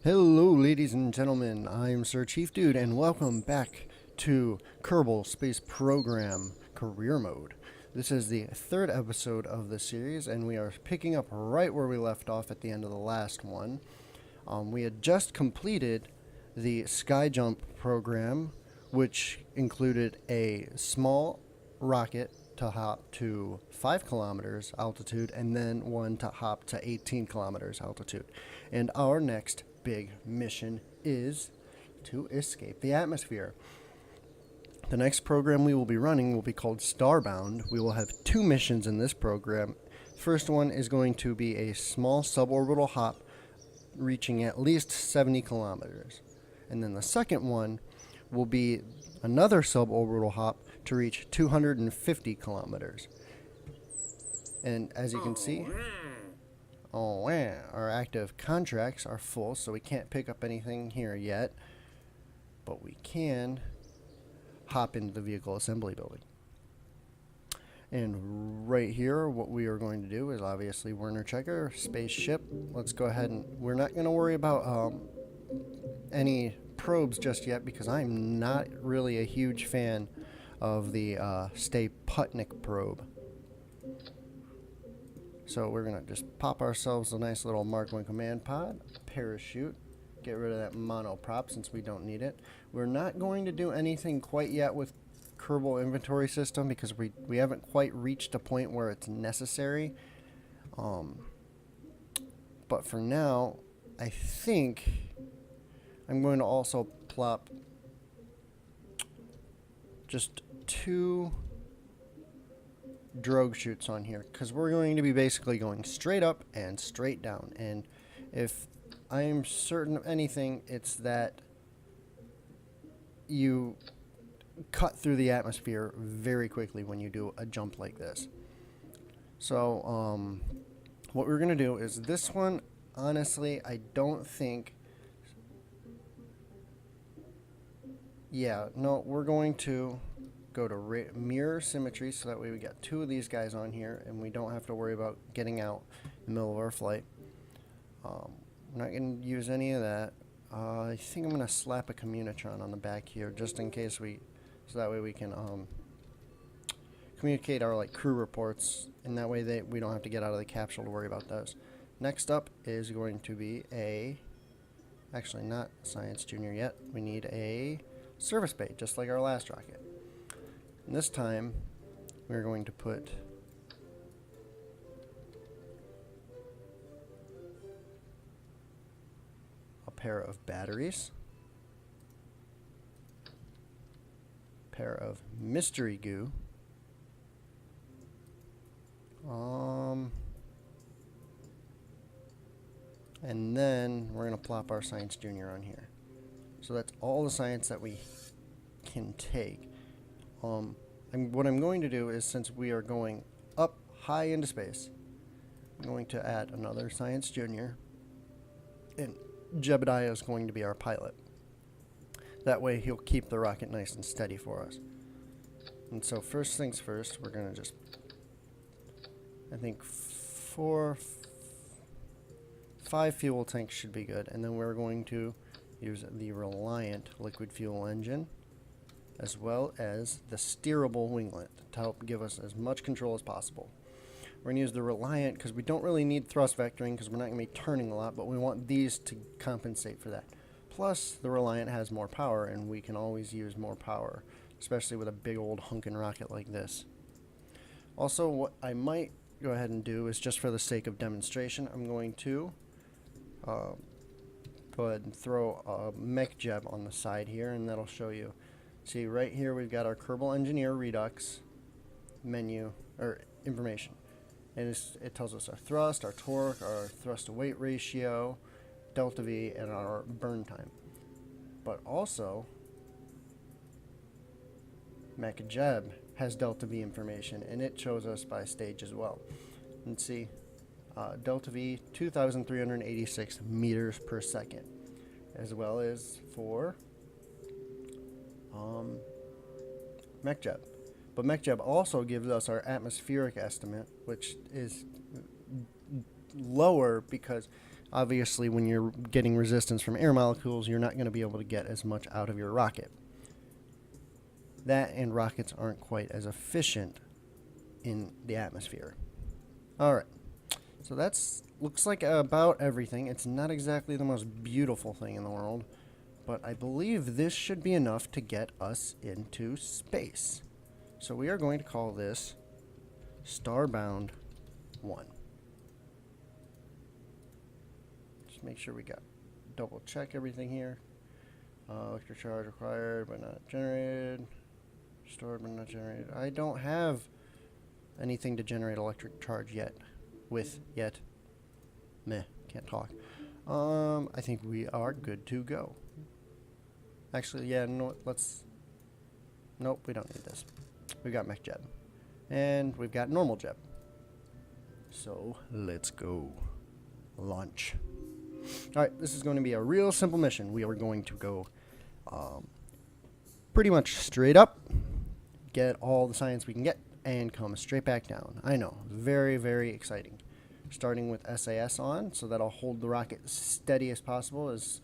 Hello, ladies and gentlemen. I'm Sir Chief Dude, and welcome back to Kerbal Space Program Career Mode. This is the third episode of the series, and we are picking up right where we left off at the end of the last one. We had just completed the sky jump program, which included a small rocket to hop to 5 kilometers altitude and then one to hop to 18 kilometers altitude. And our next big mission is to escape the atmosphere. The next program we will be running will be called Starbound. We will have 2 missions in this program. First one is going to be a small suborbital hop reaching at least 70 kilometers. And then the second one will be another suborbital hop to reach 250 kilometers. And as you can see, our active contracts are full, so we can't pick up anything here yet. But we can hop into the vehicle assembly building. And right here, what we are going to do is obviously Werner Checker, spaceship. Let's go ahead and we're not going to worry about any probes just yet because I'm not really a huge fan of the Stay Putnik probe. So we're going to just pop ourselves a nice little Mark 1 command pod, parachute, get rid of that monoprop since we don't need it. We're not going to do anything quite yet with Kerbal inventory system because we haven't quite reached a point where it's necessary. But for now, I think I'm going to also plop just 2 drogue chutes on here because we're going to be basically going straight up and straight down. And if I am certain of anything, it's that you cut through the atmosphere very quickly when you do a jump like this. So what we're going to do is this one, honestly, I don't think... we're going to go to mirror symmetry so that way we got 2 of these guys on here and we don't have to worry about getting out in the middle of our flight. We're not going to use any of that. I think I'm going to slap a communitron on the back here just in case so that way we can communicate our crew reports, and that way we don't have to get out of the capsule to worry about those. Next up is going to be actually not Science Junior yet. We need a service bay, just like our last rocket. And this time, we're going to put a pair of batteries, a pair of mystery goo, and then we're going to plop our Science Junior on here. So that's all the science that we can take. What I'm going to do is, since we are going up high into space, I'm going to add another Science Junior, and Jebediah is going to be our pilot. That way he'll keep the rocket nice and steady for us. And so first things first, we're going to just, I think 5 fuel tanks should be good, and then we're going to use the Reliant liquid fuel engine, as well as the steerable winglet to help give us as much control as possible. We're going to use the Reliant because we don't really need thrust vectoring because we're not going to be turning a lot, but we want these to compensate for that. Plus, the Reliant has more power, and we can always use more power, especially with a big old hunkin' rocket like this. Also, what I might go ahead and do is, just for the sake of demonstration, I'm going to go ahead and throw a mech jeb on the side here, and that'll show you. See, right here we've got our Kerbal Engineer Redux menu, or information. And it tells us our thrust, our torque, our thrust to weight ratio, delta V, and our burn time. But also, Mech Jeb has delta V information, and it shows us by stage as well. And see, delta V 2,386 meters per second, as well as for MechJeb. But MechJeb also gives us our atmospheric estimate, which is lower because Obviously, when you're getting resistance from air molecules, you're not going to be able to get as much out of your rocket. That and rockets aren't quite as efficient in the atmosphere. Alright, so that's looks like about everything. It's not exactly the most beautiful thing in the world, but I believe this should be enough to get us into space. So we are going to call this Starbound 1. Just make sure we got double check everything here. Electric charge required but not generated. Stored but not generated. I don't have anything to generate electric charge yet. Meh, can't talk. I think we are good to go. Actually, yeah, no, nope, we don't need this. We got mech jeb. And we've got normal jeb. So, let's go. Launch. Alright, this is going to be a real simple mission. We are going to go pretty much straight up, get all the science we can get, and come straight back down. I know, very, very exciting. Starting with SAS on, so that'll hold the rocket steady as possible, as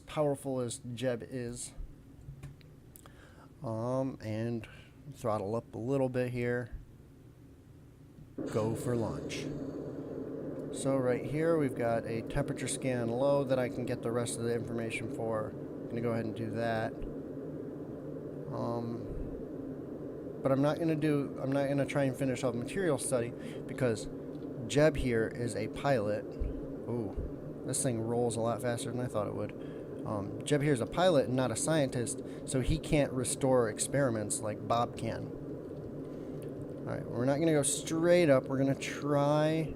powerful as Jeb is. And throttle up a little bit here. Go for launch. So right here we've got a temperature scan low that I can get the rest of the information for. I'm gonna go ahead and do that. But I'm not gonna try and finish off material study because Jeb here is a pilot. Ooh, this thing rolls a lot faster than I thought it would. Jeb here is a pilot and not a scientist, so he can't restore experiments like Bob can. Alright, we're not going to go straight up. We're going to try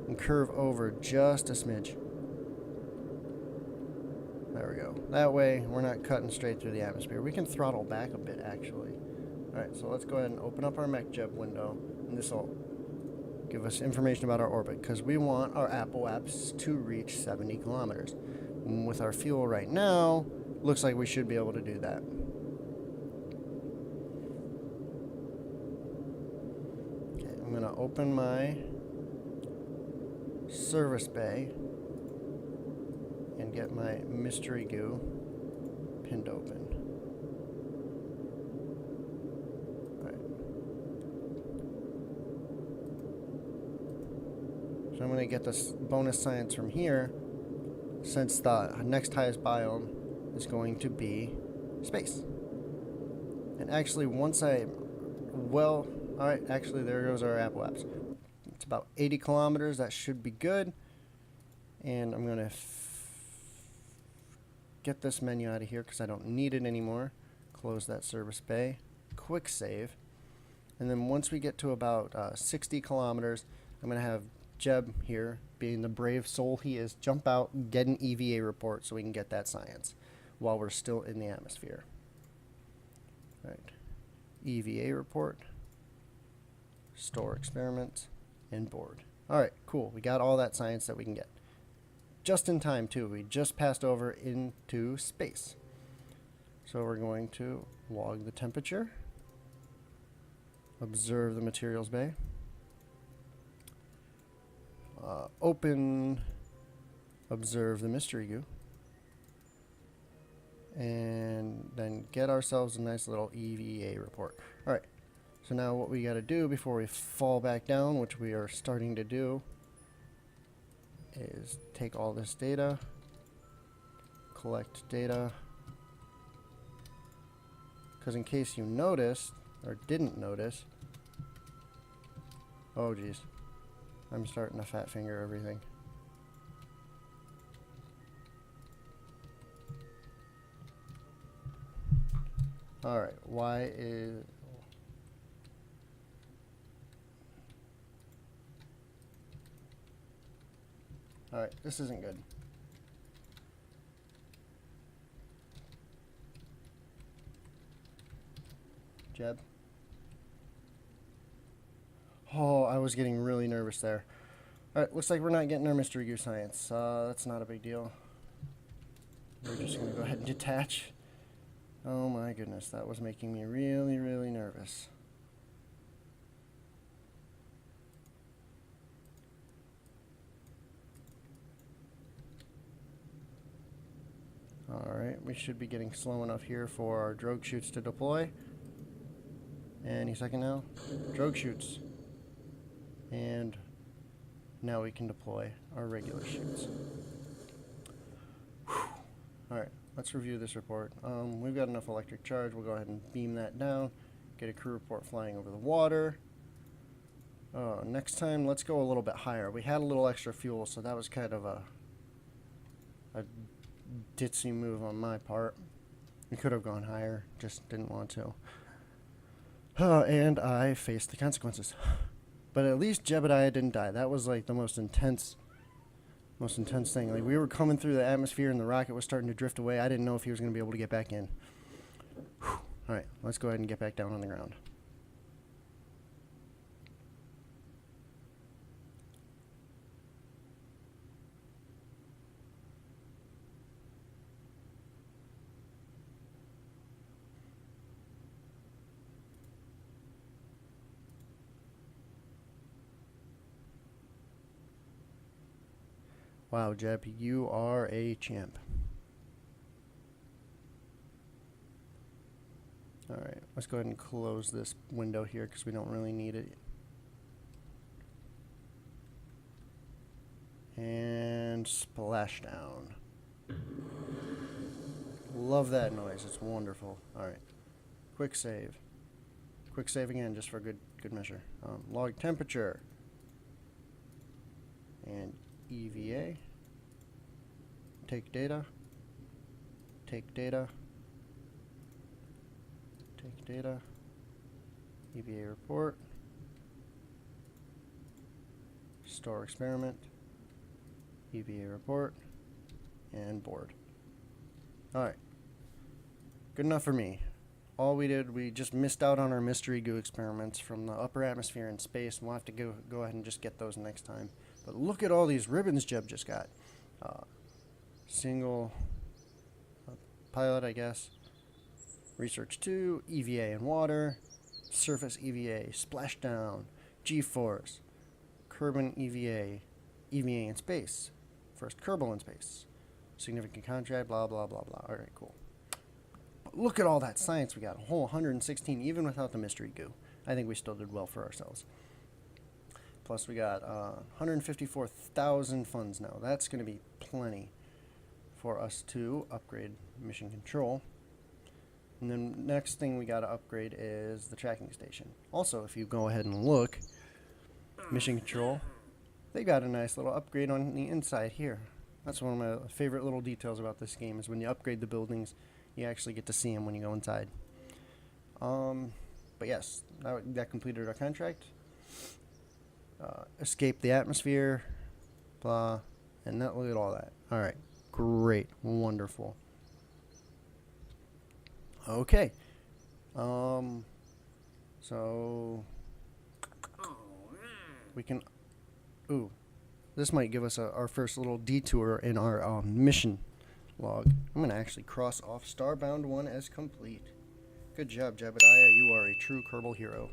and curve over just a smidge. There we go. That way, we're not cutting straight through the atmosphere. We can throttle back a bit, actually. Alright, so let's go ahead and open up our mech Jeb window, and this will give us information about our orbit, because we want our apoaps to reach 70 kilometers. With our fuel right now, looks like we should be able to do that. Okay, I'm going to open my service bay and get my mystery goo pinned open. Alright. So I'm going to get this bonus science from here, since the next highest biome is going to be space. And actually, alright, actually, there goes our apoaps. It's about 80 kilometers. That should be good. And I'm going to get this menu out of here because I don't need it anymore. Close that service bay. Quick save. And then once we get to about 60 kilometers, I'm going to have Jeb here, being the brave soul he is, jump out, get an EVA report so we can get that science while we're still in the atmosphere. Right. EVA report, store experiment, and board. Alright, cool. We got all that science that we can get. Just in time, too. We just passed over into space. So we're going to log the temperature, observe the materials bay, open, observe the mystery goo, and then get ourselves a nice little EVA report. Alright, so now what we got to do before we fall back down, which we are starting to do, is take all this data, collect data, because in case you noticed, or didn't notice, oh geez, I'm starting to fat finger everything. Alright, why is... Alright, this isn't good. Jeb? Oh, I was getting really nervous there. Alright, looks like we're not getting our mystery goo science. That's not a big deal. We're just going to go ahead and detach. Oh my goodness, that was making me really, really nervous. Alright, we should be getting slow enough here for our drogue chutes to deploy. Any second now. Drogue chutes. And now we can deploy our regular chutes. Alright, let's review this report. We've got enough electric charge. We'll go ahead and beam that down. Get a crew report flying over the water. Next time, let's go a little bit higher. We had a little extra fuel, so that was kind of a ditzy move on my part. We could have gone higher, just didn't want to. And I faced the consequences. But at least Jebediah didn't die. That was like the most intense thing. Like, we were coming through the atmosphere and the rocket was starting to drift away. I didn't know if he was going to be able to get back in. Alright, let's go ahead and get back down on the ground. Wow, Jeb, you are a champ. Alright, let's go ahead and close this window here because we don't really need it. And splashdown. Love that noise, it's wonderful. Alright, quick save. Quick save again, just for good measure. Log temperature. And EVA. Take data. Take data. Take data. EVA report. Store experiment. EVA report. And board. Alright. Good enough for me. All we did, we just missed out on our mystery goo experiments from the upper atmosphere in space, and we'll have to go ahead and just get those next time. But look at all these ribbons Jeb just got. Single pilot, I guess. Research 2, EVA in water, surface EVA, splashdown, G-force, Kerbal EVA, EVA in space, first Kerbal in space, significant contract, blah, blah, blah, blah. Alright, cool. But look at all that science we got, a whole 116, even without the mystery goo. I think we still did well for ourselves. Plus we got 154,000 funds now. That's going to be plenty for us to upgrade mission control. And then next thing we got to upgrade is the tracking station. Also, if you go ahead and look, mission control, they got a nice little upgrade on the inside here. That's one of my favorite little details about this game, is when you upgrade the buildings, you actually get to see them when you go inside. But yes, that completed our contract. Escape the atmosphere, blah, and look at all that. Alright, great, wonderful. Okay, so we can, this might give us our first little detour in our mission log. I'm going to actually cross off Starbound 1 as complete. Good job, Jebediah, you are a true Kerbal hero.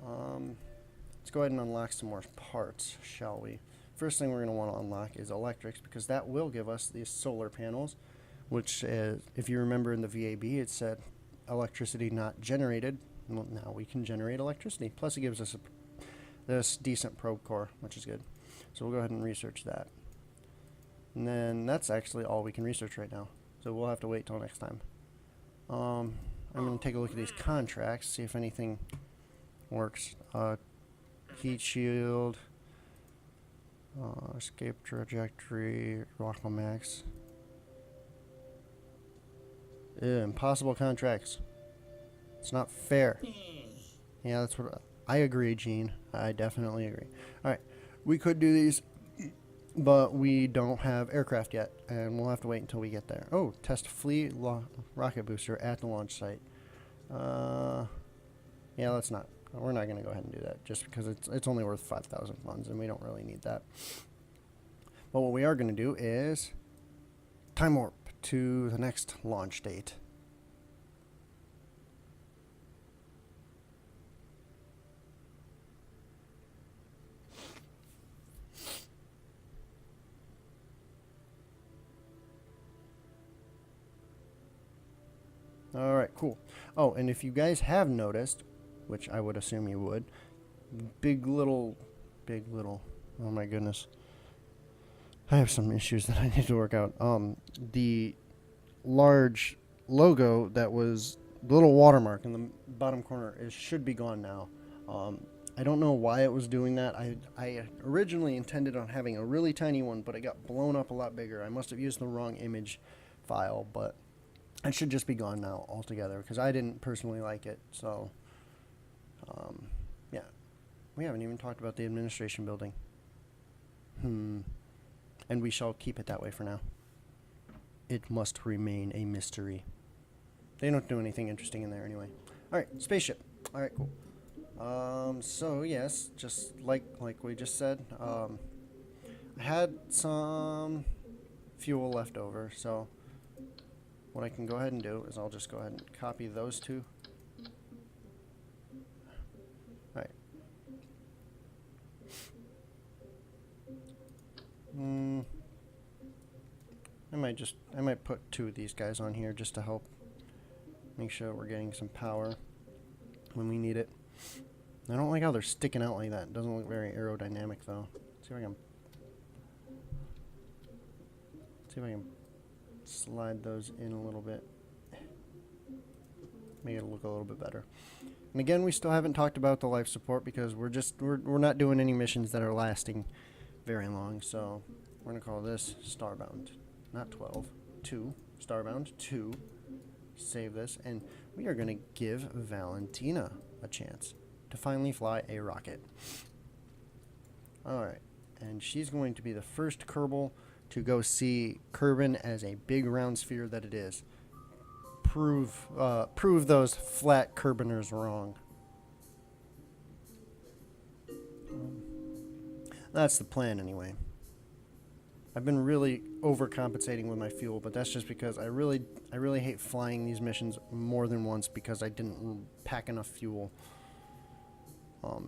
Let's go ahead and unlock some more parts, shall we? First thing we're going to want to unlock is electrics, because that will give us these solar panels, which, if you remember in the VAB, it said electricity not generated. Well, now we can generate electricity. Plus it gives us this decent probe core, which is good. So we'll go ahead and research that. And then that's actually all we can research right now. So we'll have to wait till next time. I'm going to take a look at these contracts, see if anything works. Heat shield, escape trajectory, Rockwell Max. Impossible contracts. It's not fair. Yeah, that's what I agree, Gene. I definitely agree. Alright, we could do these, but we don't have aircraft yet, and we'll have to wait until we get there. Oh, test fleet rocket booster at the launch site. Yeah, let's not. We're not going to go ahead and do that, just because it's only worth 5,000 funds, and we don't really need that. But what we are going to do is time warp to the next launch date. All right, cool. Oh, and if you guys have noticed, which I would assume you would, big little, oh my goodness. I have some issues that I need to work out. The large logo that was the little watermark in the bottom corner should be gone now. I don't know why it was doing that. I originally intended on having a really tiny one, but it got blown up a lot bigger. I must have used the wrong image file, but it should just be gone now altogether because I didn't personally like it. So, yeah. We haven't even talked about the administration building. And we shall keep it that way for now. It must remain a mystery. They don't do anything interesting in there anyway. Alright, spaceship. Alright, cool. So yes, just like we just said, I had some fuel left over, so what I can go ahead and do is I'll just go ahead and copy those two. Alright. I might put two of these guys on here just to help make sure we're getting some power when we need it. I don't like how they're sticking out like that. It doesn't look very aerodynamic though. See if I can slide those in a little bit. Make it look a little bit better. And again, we still haven't talked about the life support because we're not doing any missions that are lasting very long. So we're gonna call this Starbound, not 12, 2, Starbound 2. Save this, and we are gonna give Valentina a chance to finally fly a rocket. Alright, and she's going to be the first Kerbal to go see Kerbin as a big round sphere that it is. Prove those flat Kerbiners wrong. That's the plan anyway. I've been really overcompensating with my fuel, but that's just because I really hate flying these missions more than once because I didn't pack enough fuel.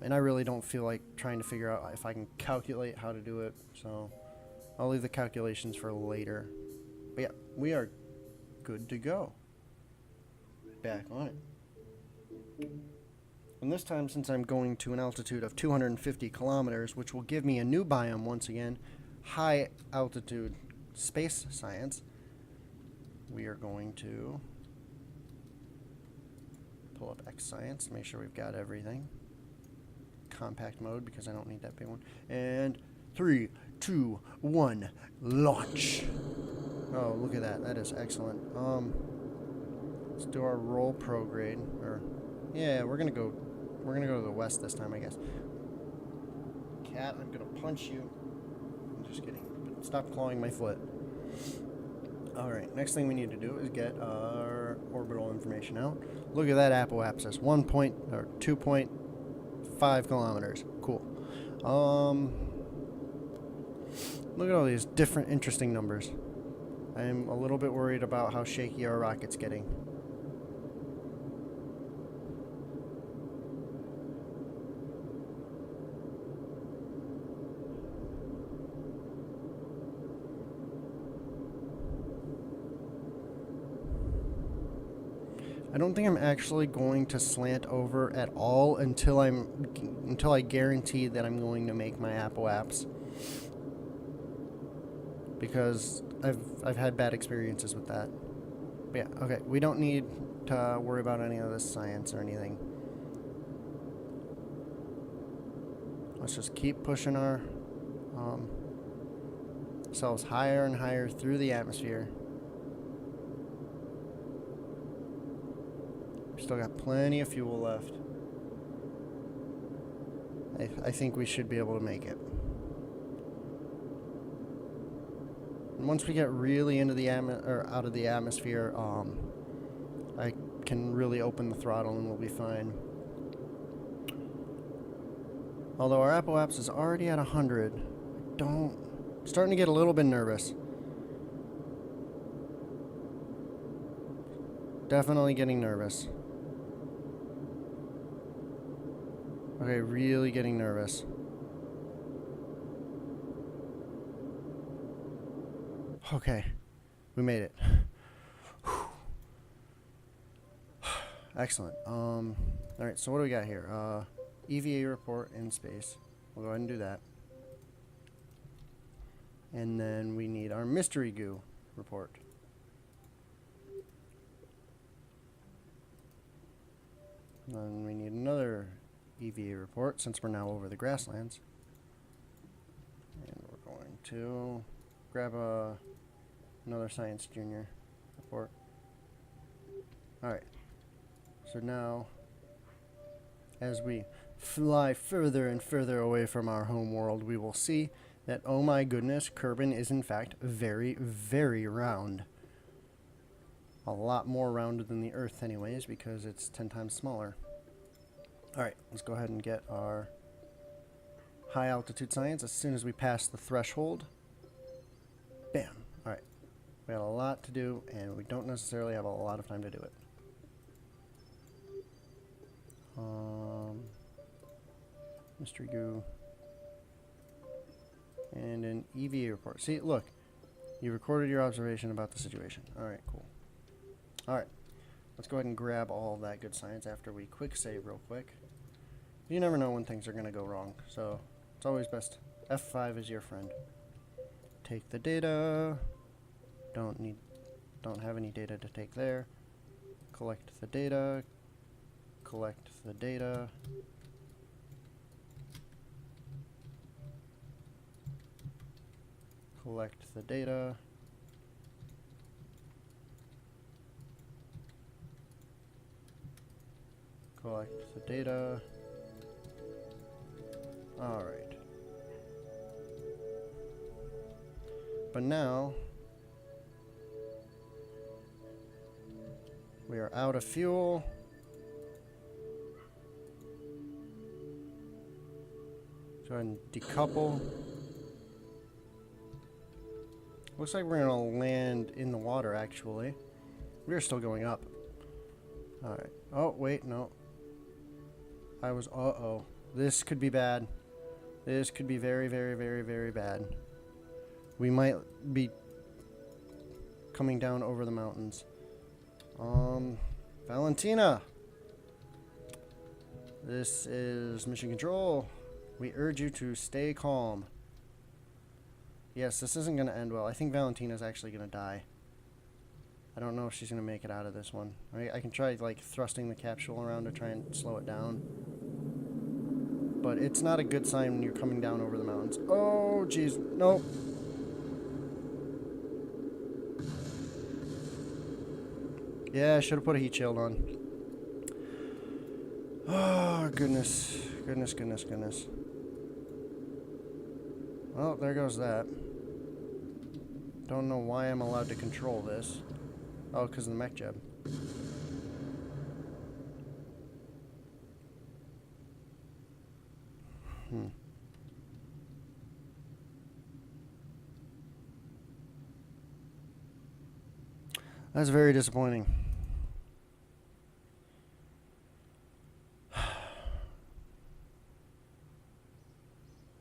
And I really don't feel like trying to figure out if I can calculate how to do it, so I'll leave the calculations for later. But yeah, we are good to go. Back on it. And this time, since I'm going to an altitude of 250 kilometers, which will give me a new biome once again, high altitude space science, we are going to pull up X Science to make sure we've got everything. Compact mode because I don't need that big one. And 3, 2, 1, launch. Oh, look at that. That is excellent. Let's do our roll prograde. Or yeah, we're gonna go to the west this time, I guess. Cat, I'm gonna punch you. I'm just kidding. Stop clawing my foot. Alright, next thing we need to do is get our orbital information out. Look at that apoapsis. 2.5 kilometers. Cool. Look at all these different interesting numbers. I'm a little bit worried about how shaky our rocket's getting. I don't think I'm actually going to slant over at all until I guarantee that I'm going to make my apoaps, because I've had bad experiences with that. But yeah, okay, we don't need to worry about any of this science or anything. Let's just keep pushing our selves higher and higher through the atmosphere. Still got plenty of fuel left. I think we should be able to make it. And once we get really into the out of the atmosphere, I can really open the throttle and we'll be fine. Although our apoaps is already at 100, starting to get a little bit nervous. Definitely getting nervous. Okay, really getting nervous. Okay, we made it. Excellent. Alright, so what do we got here? EVA report in space. We'll go ahead and do that. And then we need our mystery goo report. Then we need another EVA report since we're now over the grasslands. And we're going to grab another Science Junior report. Alright. So now, as we fly further and further away from our home world, we will see that, oh my goodness, Kerbin is in fact very, very round. A lot more rounded than the Earth anyways, because it's 10 times smaller. Alright, let's go ahead and get our high altitude science as soon as we pass the threshold. Bam! Alright, we have a lot to do, and we don't necessarily have a lot of time to do it. Mystery goo. And an EVA report. See, look. You recorded your observation about the situation. Alright, cool. Alright. Let's go ahead and grab all that good science after we quick save real quick. You never know when things are going to go wrong, so it's always best. F5 is your friend. Take the data. Don't have any data to take there. Collect the data. Collect the data. Collect the data. Collect the data. Alright. But now we are out of fuel. Go ahead and decouple. Looks like we're gonna land in the water actually. We're still going up. Alright. Oh, wait, no. Uh-oh. This could be bad. This could be very, very, very, very bad. We might be coming down over the mountains. Valentina! This is Mission Control. We urge you to stay calm. Yes, this isn't going to end well. I think Valentina's actually going to die. I don't know if she's going to make it out of this one. I can try, like, thrusting the capsule around to try and slow it down. But it's not a good sign when you're coming down over the mountains. Oh, jeez. Nope. Yeah, I should have put a heat shield on. Oh, goodness. Goodness, goodness, goodness. Well, there goes that. Don't know why I'm allowed to control this. Oh, because of the mech jeb. That's very disappointing.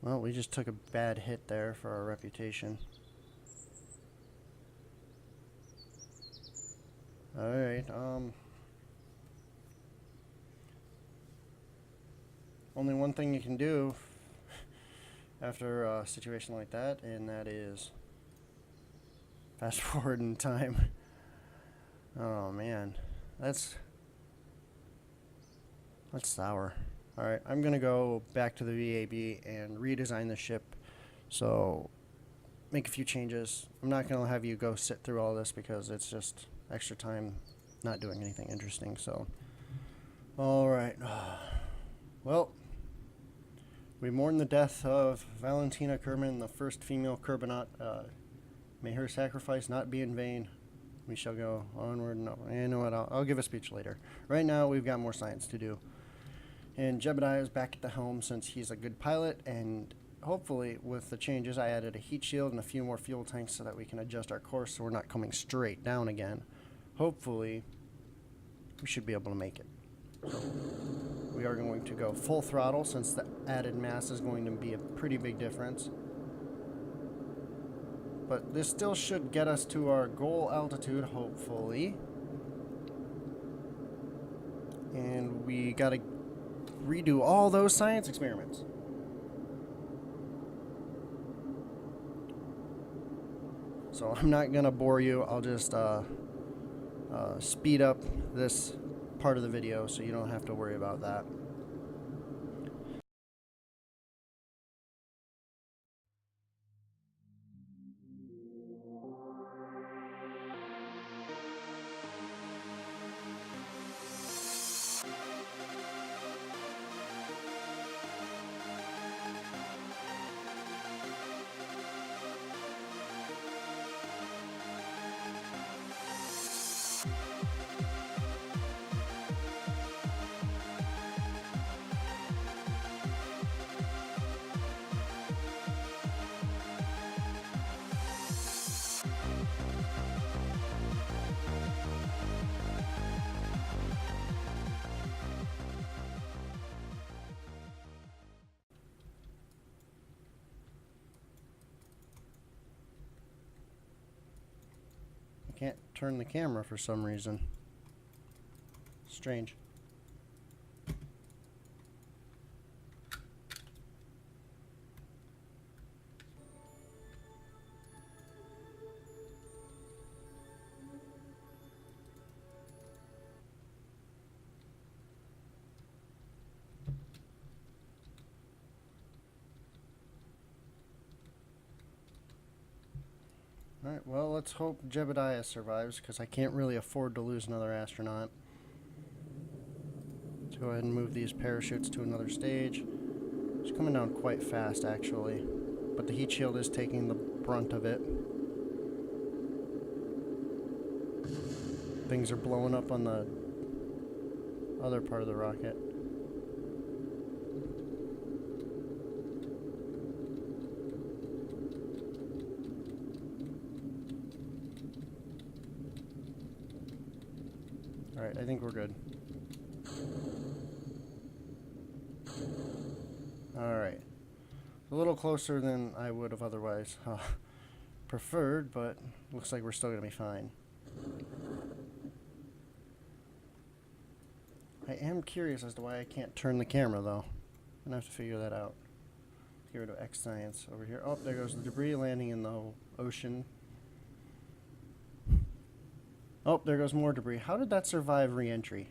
Well, we just took a bad hit there for our reputation. Alright, only one thing you can do after a situation like that, and that is fast forward in time. Oh man, that's sour. Alright, I'm gonna go back to the VAB and redesign the ship, so make a few changes. I'm not gonna have you go sit through all this because it's just extra time not doing anything interesting, so. Alright, well, we mourn the death of Valentina Kerbin, the first female Kerbinaut. May her sacrifice not be in vain. We shall go onward and over. You know what, I'll give a speech later. Right now, we've got more science to do. And Jebediah is back at the helm since he's a good pilot, and hopefully with the changes I added a heat shield and a few more fuel tanks so that we can adjust our course so we're not coming straight down again. Hopefully we should be able to make it. So we are going to go full throttle since the added mass is going to be a pretty big difference. But this still should get us to our goal altitude, hopefully. And we gotta redo all those science experiments. So I'm not gonna bore you. I'll just speed up this part of the video so you don't have to worry about that. Can't turn the camera for some reason. Strange. Alright, well, let's hope Jebediah survives, because I can't really afford to lose another astronaut. Let's go ahead and move these parachutes to another stage. It's coming down quite fast, actually, but the heat shield is taking the brunt of it. Things are blowing up on the other part of the rocket. Alright, I think we're good. Alright. A little closer than I would have otherwise preferred, but looks like we're still going to be fine. I am curious as to why I can't turn the camera, though. I'm going to have to figure that out. Let's get rid of X Science over here. Oh, there goes the debris landing in the ocean. Oh, there goes more debris. How did that survive re-entry?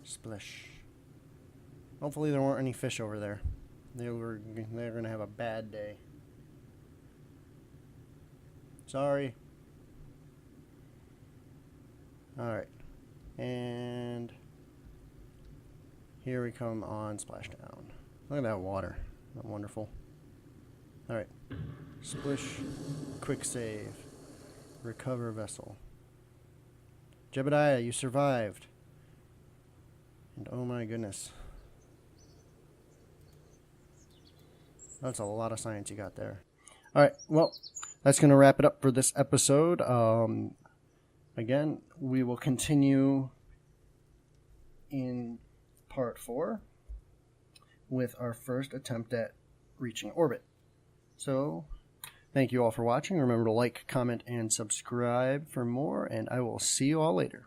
Splish. Hopefully there weren't any fish over there. They're going to have a bad day. Sorry. Alright. And here we come on splashdown. Look at that water. Isn't that wonderful? Alright. Splish. Quick save. Recover vessel. Jebediah, you survived. And oh my goodness. That's a lot of science you got there. Alright, well, that's going to wrap it up for this episode. Again, we will continue in part 4 with our first attempt at reaching orbit. So, thank you all for watching. Remember to like, comment, and subscribe for more, and I will see you all later.